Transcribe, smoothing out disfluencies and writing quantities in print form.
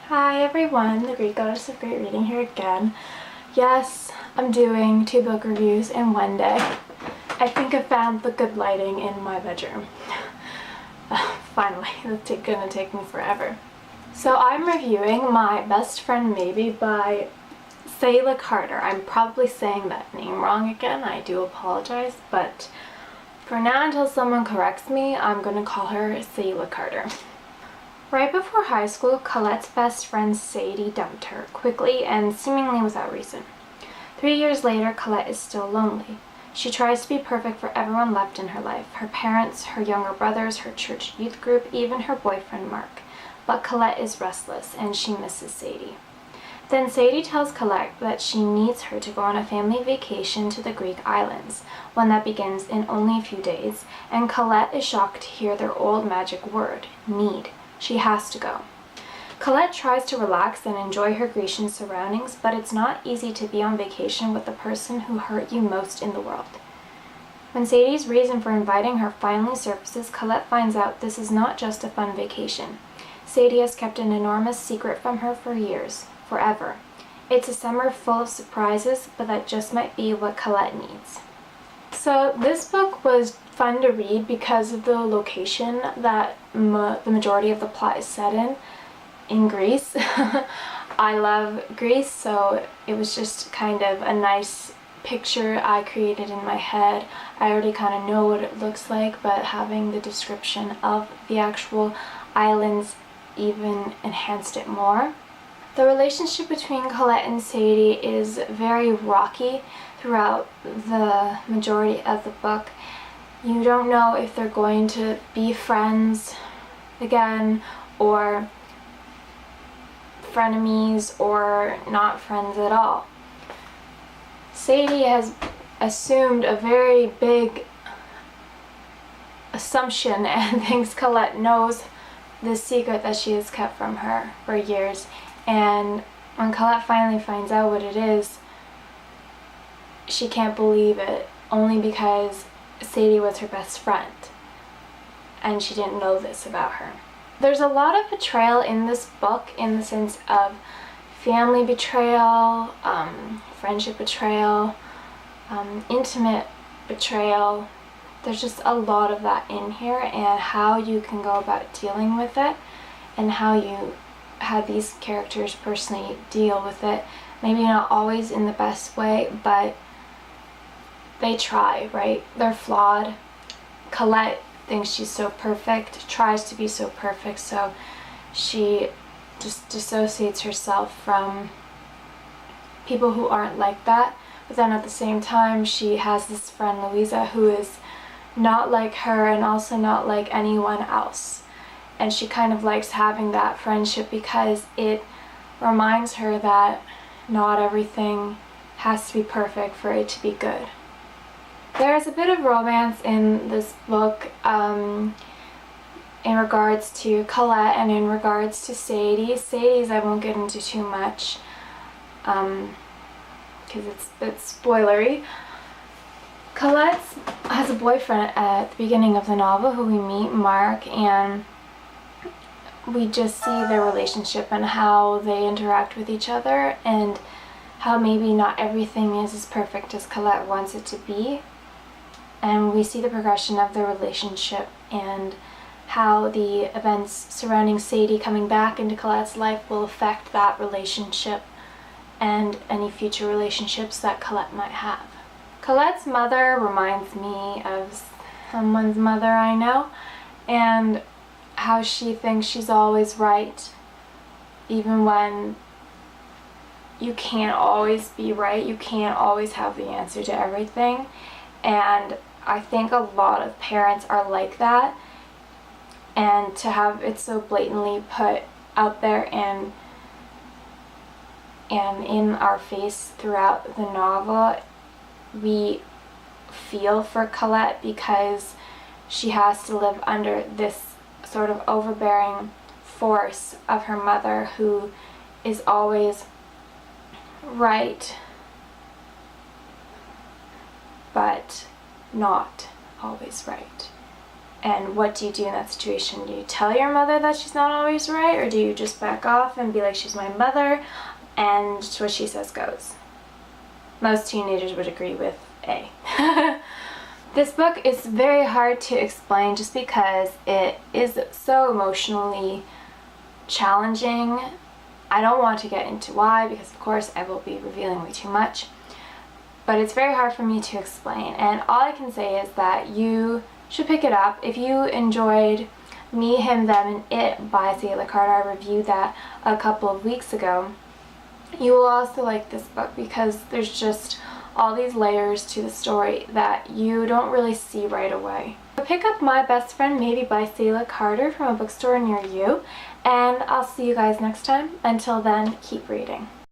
Hi everyone, the Greek Goddess of Great Reading here again. Yes, I'm doing 2 book reviews in one day. I think I found the good lighting in my bedroom. Finally, it's gonna take me forever. So I'm reviewing My Best Friend Maybe by Caela Carter. I'm probably saying that name wrong again, I do apologize, but for now, until someone corrects me, I'm gonna call her Caela Carter. Right before high school, Colette's best friend Sadie dumped her, quickly and seemingly without reason. 3 years later, Colette is still lonely. She tries to be perfect for everyone left in her life, her parents, her younger brothers, her church youth group, even her boyfriend Mark. But Colette is restless, and she misses Sadie. Then Sadie tells Colette that she needs her to go on a family vacation to the Greek islands, one that begins in only a few days, and Colette is shocked to hear their old magic word, need. She has to go. Colette tries to relax and enjoy her Grecian surroundings, but it's not easy to be on vacation with the person who hurt you most in the world. When Sadie's reason for inviting her finally surfaces, Colette finds out this is not just a fun vacation. Sadie has kept an enormous secret from her for years, forever. It's a summer full of surprises, but that just might be what Colette needs. So this book was fun to read because of the location that the majority of the plot is set in Greece. I love Greece, so it was just kind of a nice picture I created in my head. I already kind of know what it looks like, but having the description of the actual islands even enhanced it more. The relationship between Colette and Sadie is very rocky throughout the majority of the book. You don't know if they're going to be friends again, or frenemies, or not friends at all. Sadie has assumed a very big assumption and thinks Colette knows the secret that she has kept from her for years. And when Colette finally finds out what it is, she can't believe it, only because Sadie was her best friend, and she didn't know this about her. There's a lot of betrayal in this book, in the sense of family betrayal, friendship betrayal, intimate betrayal. There's just a lot of that in here, and how you can go about dealing with it, and how you had these characters personally deal with it. Maybe not always in the best way, but they try, right? They're flawed. Colette thinks she's so perfect, tries to be so perfect, so she just dissociates herself from people who aren't like that. But then at the same time, she has this friend Louisa who is not like her and also not like anyone else. And she kind of likes having that friendship because it reminds her that not everything has to be perfect for it to be good. There's a bit of romance in this book in regards to Colette and in regards to Sadie. Sadie's I won't get into too much because it's a bit spoilery. Colette has a boyfriend at the beginning of the novel who we meet, Mark, and we just see their relationship and how they interact with each other, and how maybe not everything is as perfect as Colette wants it to be. And we see the progression of their relationship and how the events surrounding Sadie coming back into Colette's life will affect that relationship and any future relationships that Colette might have. Colette's mother reminds me of someone's mother I know, and how she thinks she's always right, even when you can't always be right, you can't always have the answer to everything. And I think a lot of parents are like that, and to have it so blatantly put out there and in our face throughout the novel, we feel for Colette because she has to live under this sort of overbearing force of her mother, who is always right but not always right. And what do you do in that situation? Do you tell your mother that she's not always right, or do you just back off and be like, she's my mother and what she says goes? Most teenagers would agree with A. This book is very hard to explain just because it is so emotionally challenging. I don't want to get into why, because of course I will be revealing way too much, but it's very hard for me to explain, and all I can say is that you should pick it up. If you enjoyed Me, Him, Them, and It by Caela, I reviewed that a couple of weeks ago, you will also like this book because there's just all these layers to the story that you don't really see right away. Pick up My Best Friend Maybe by Caela from a bookstore near you, and I'll see you guys next time. Until then, keep reading.